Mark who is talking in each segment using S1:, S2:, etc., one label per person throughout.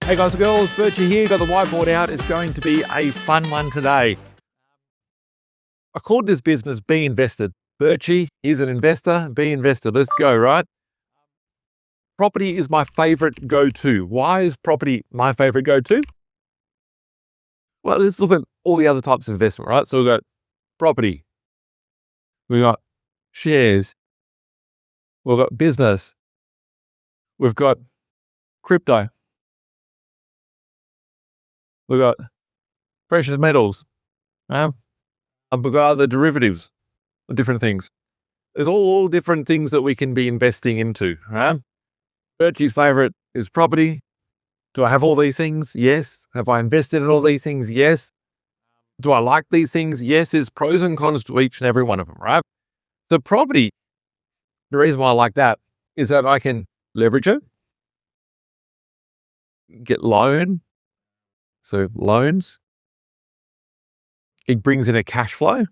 S1: Hey guys and girls, Birchy here, got the whiteboard out. It's going to be a fun one today. I called this business B.Invested. Birchy is an investor, B.Invested. Let's go, right? Property is my favorite go-to. Why is property my favorite go-to? Well, let's look at all the other types of investment, right? So we've got property, we've got shares, we've got business, we've got crypto, we've got precious metals, and we've got other derivatives, different things. There's all different things that we can be investing into, right? Birchy's favorite is property. Do I have all these things? Yes. Have I invested in all these things? Yes. Do I like these things? Yes. There's pros and cons to each and every one of them, right? So property, the reason why I like that is that I can leverage it, get loan. So loans, it brings in a cash flow.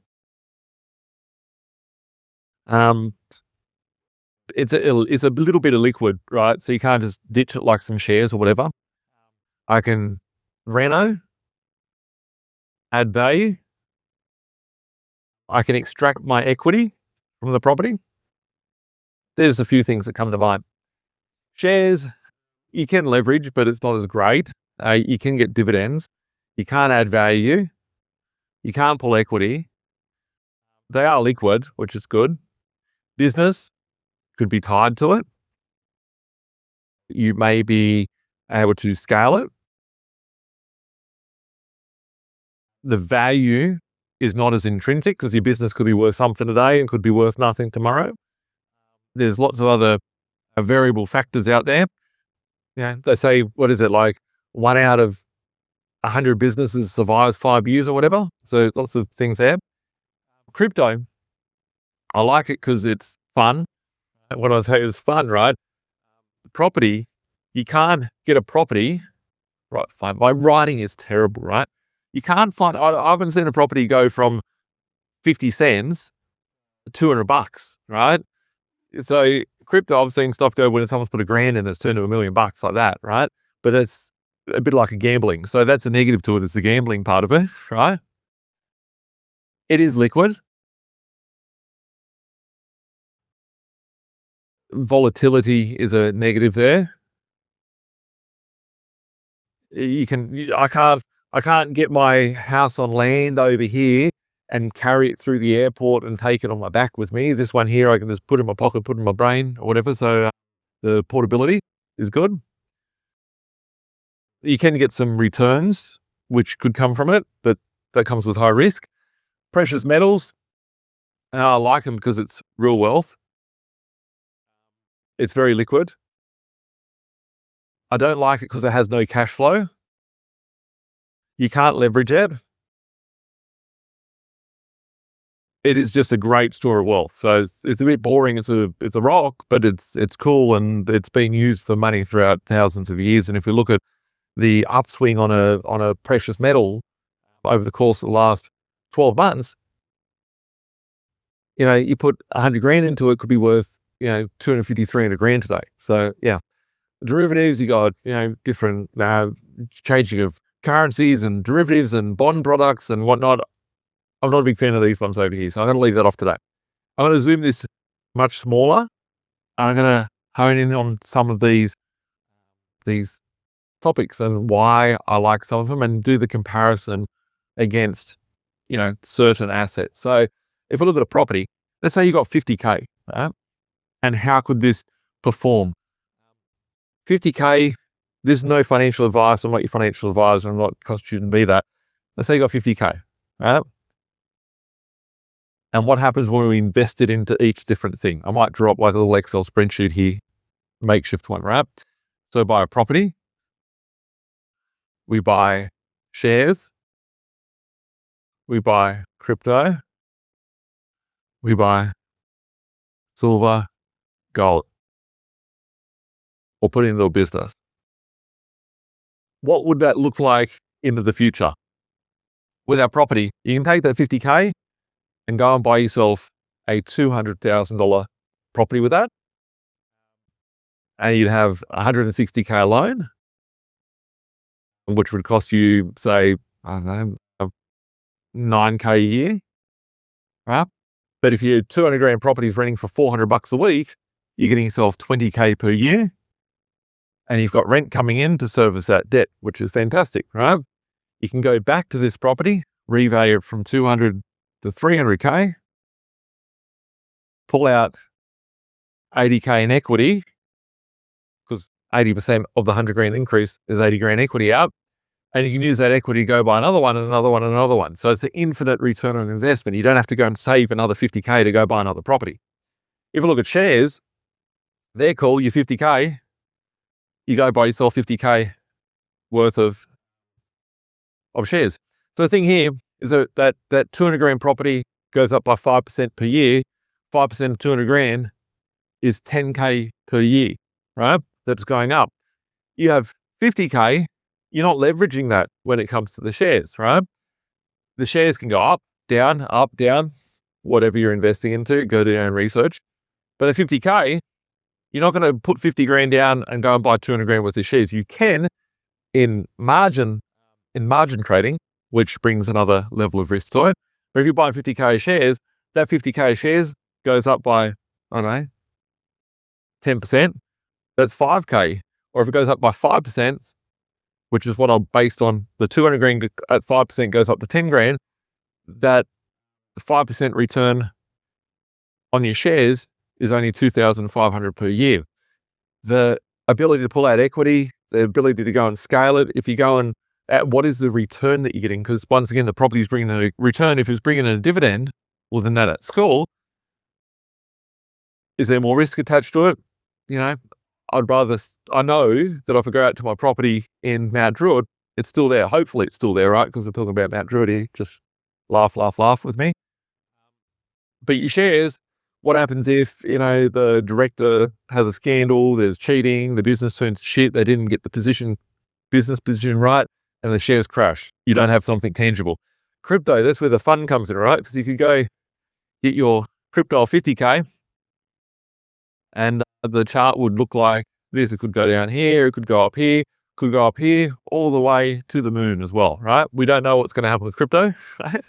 S1: It's a little bit of liquid, right? So you can't just ditch it like some shares or whatever. I can reno, add value. I can extract my equity from the property. There's a few things that come to mind. Shares, you can leverage, but it's not as great. You can get dividends. You can't add value. You can't pull equity. They are liquid, which is good. Business could be tied to it. You may be able to scale it. The value is not as intrinsic because your business could be worth something today and could be worth nothing tomorrow. There's lots of other variable factors out there. Yeah, they say, what is it, like 1 out of 100 businesses survives 5 years or whatever. So lots of things there. Crypto, I like it because it's fun. When I say it's fun, right? Property, you can't get a property, right? Fine. My writing is terrible, right? You can't find, I haven't seen a property go from 50 cents to $200, right? So crypto, I've seen stuff go when someone's put $1,000 in, it's turned to $1 million like that, right? But it's a bit like a gambling. So that's a negative to it. It's the gambling part of it, right? It is liquid. Volatility is a negative there. I can't get my house on land over here and carry it through the airport and take it on my back with me. This one here, I can just put in my pocket, put in my brain or whatever. So the portability is good. You can get some returns, which could come from it, but that comes with high risk. Precious metals, I like them because it's real wealth. It's very liquid. I don't like it because it has no cash flow. You can't leverage it. It is just a great store of wealth. So it's a bit boring. It's a rock, but it's cool and it's been used for money throughout thousands of years. And if we look at the upswing on a precious metal over the course of the last 12 months, you put $100,000 into it, could be worth 250, 300 grand today. So yeah, derivatives, you got different changing of currencies and derivatives and bond products and whatnot. I'm not a big fan of these ones over here, so I'm going to leave that off today. I'm going to zoom this much smaller. I'm going to hone in on some of these topics and why I like some of them and do the comparison against, certain assets. So if I look at a property, let's say you got 50K, right? And how could this perform? 50K, there's no financial advice. I'm not your financial advisor. I'm not constituted to be that. Let's say you got 50K, right? And what happens when we invest it into each different thing? I might drop like a little Excel spreadsheet here, makeshift one, right? So buy a property, we buy shares, we buy crypto, we buy silver, gold, or put it into a business. What would that look like into the future? With our property, you can take that 50K and go and buy yourself a $200,000 property with that. And you'd have $160K loan. which would cost you, say, I don't know, $9K a year, right? But if your 200 grand property is renting for $400 a week, you're getting yourself 20K per year, and you've got rent coming in to service that debt, which is fantastic, right? You can go back to this property, revalue it from 200 to 300K, pull out 80K in equity, because 80% of the 100 grand increase is 80 grand equity out. And you can use that equity to go buy another one and another one and another one. So it's an infinite return on investment. You don't have to go and save another 50K to go buy another property. If you look at shares, they're cool. You're 50K. You go buy yourself 50K worth of shares. So the thing here is that 200 grand property goes up by 5% per year. 5% of 200 grand is 10K per year, right? That's going up. You have 50K. You're not leveraging that when it comes to the shares, right? The shares can go up, down, whatever you're investing into, go do your own research. But at 50K, you're not going to put 50 grand down and go and buy 200 grand worth of shares. You can in margin trading, which brings another level of risk to it. But if you're buying 50K shares, that 50K shares goes up by, I don't know, 10%. That's 5K. Or if it goes up by 5%, which is what I'm based on, the 200 grand at 5% goes up to 10 grand, that 5% return on your shares is only 2,500 per year. The ability to pull out equity, the ability to go and scale it, if you go and at what is the return that you're getting? Because once again, the property's bringing a return. If it's bringing a dividend, well, then that's cool. Is there more risk attached to it? You know, I know that if I go out to my property in Mount Druitt, it's still there. Hopefully it's still there, right? Because we're talking about Mount Druitt here. Just laugh with me. But your shares, what happens if, the director has a scandal, there's cheating, the business turns to shit, they didn't get the business position right, and the shares crash. You don't have something tangible. Crypto, that's where the fun comes in, right? Because if you go get your crypto 50K, and the chart would look like this. It could go down here, it could go up here, all the way to the moon as well, right? We don't know what's going to happen with crypto, right?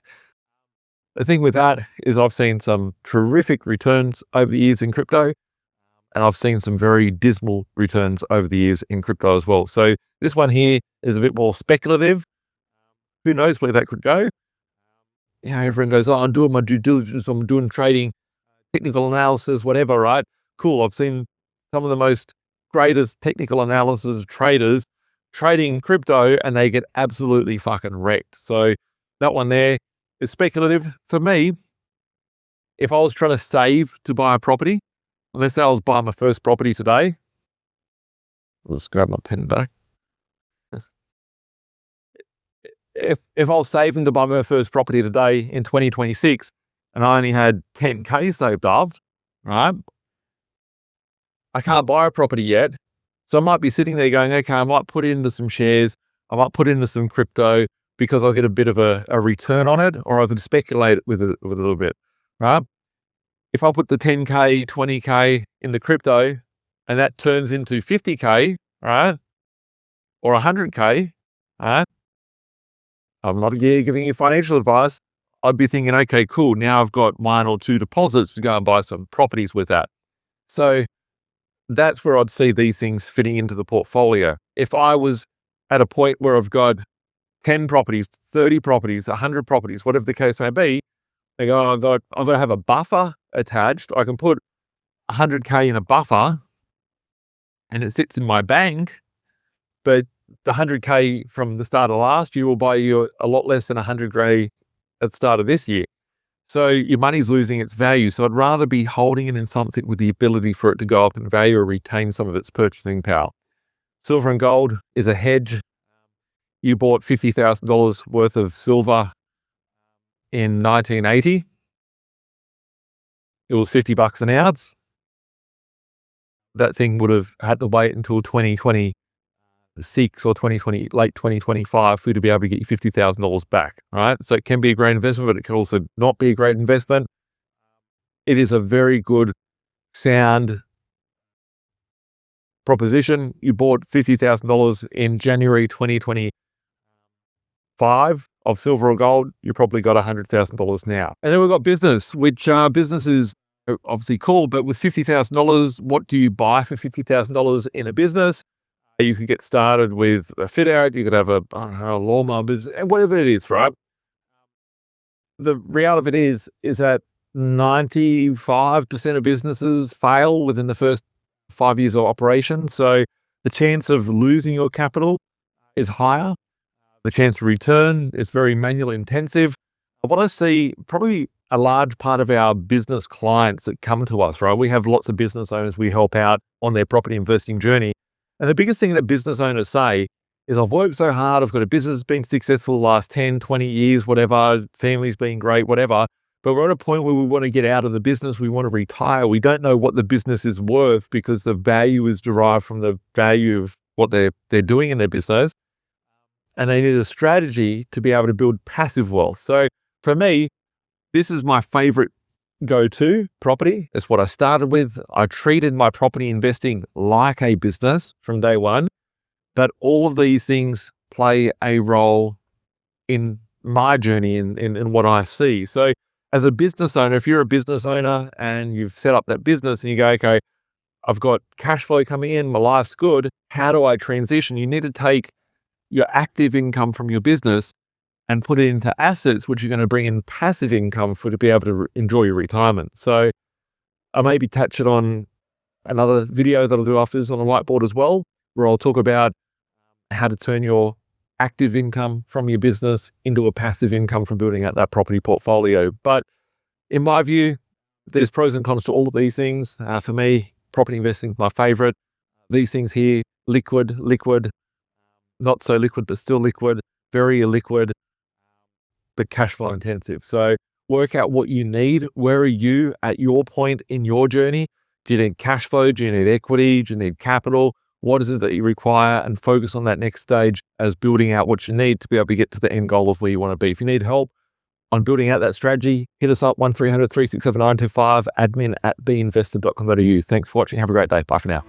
S1: The thing with that is I've seen some terrific returns over the years in crypto, and I've seen some very dismal returns over the years in crypto as well. So this one here is a bit more speculative. Who knows where that could go? Everyone goes, I'm doing my due diligence, I'm doing trading, technical analysis, whatever, right? Cool. I've seen some of the most greatest technical analysis traders trading crypto, and they get absolutely fucking wrecked. So that one there is speculative. For me, if I was trying to save to buy a property, let's say I was buying my first property today. Let's grab my pen back. If I was saving to buy my first property today in 2026 and I only had 10K saved up, right? I can't buy a property yet. So I might be sitting there going, okay, I might put into some shares. I might put into some crypto because I'll get a bit of a return on it, or I can speculate with it a little bit, right? If I put the 10K, 20K in the crypto and that turns into 50K, right? Or 100K, right? I'm not giving you financial advice. I'd be thinking, okay, cool. Now I've got 1 or 2 deposits to go and buy some properties with that. So that's where I'd see these things fitting into the portfolio. If I was at a point where I've got 10 properties, 30 properties, 100 properties, whatever the case may be, they go, I've got to have a buffer attached. I can put 100K in a buffer and it sits in my bank, but the 100K from the start of last year will buy you a lot less than 100K at the start of this year. So your money's losing its value. So I'd rather be holding it in something with the ability for it to go up in value or retain some of its purchasing power. Silver and gold is a hedge. You bought $50,000 worth of silver in 1980. It was $50 an ounce. That thing would have had to wait until 2026 or late 2025 for you to be able to get your $50,000 back, right? So it can be a great investment, but it can also not be a great investment. It is a very good, sound proposition. You bought $50,000 in January 2020, 5 of silver or gold, you probably got $100,000 now. And then we've got business, which business is obviously cool, but with $50,000, what do you buy for $50,000 in a business? You could get started with a fit out, you could have a lawnmower business, whatever it is, right? The reality of it is that 95% of businesses fail within the first 5 years of operation. So the chance of losing your capital is higher. The chance to return is very manual intensive. What I see, probably a large part of our business clients that come to us, right? We have lots of business owners we help out on their property investing journey. And the biggest thing that business owners say is, I've worked so hard, I've got a business that's been successful the last 10, 20 years, whatever, family's been great, whatever. But we're at a point where we want to get out of the business, we want to retire. We don't know what the business is worth because the value is derived from the value of what they're doing in their business. And they need a strategy to be able to build passive wealth. So for me, this is my favorite go-to property. It's what I started with. I treated my property investing like a business from day one, but all of these things play a role in my journey in what I see. So as a business owner, if you're a business owner and you've set up that business and you go, okay, I've got cash flow coming in, my life's good, how do I transition? You need to take your active income from your business and put it into assets, which are going to bring in passive income to be able to enjoy your retirement. So I maybe touch it on another video that I'll do after this on the whiteboard as well, where I'll talk about how to turn your active income from your business into a passive income from building out that property portfolio. But in my view, there's pros and cons to all of these things. For me, property investing is my favorite. These things here, liquid, not so liquid, but still liquid, very illiquid, but cash flow intensive. So work out what you need. Where are you at your point in your journey? Do you need cash flow? Do you need equity? Do you need capital? What is it that you require? And focus on that next stage as building out what you need to be able to get to the end goal of where you want to be. If you need help on building out that strategy, hit us up 1300 367 925, admin@binvested.com.au. Thanks for watching. Have a great day. Bye for now.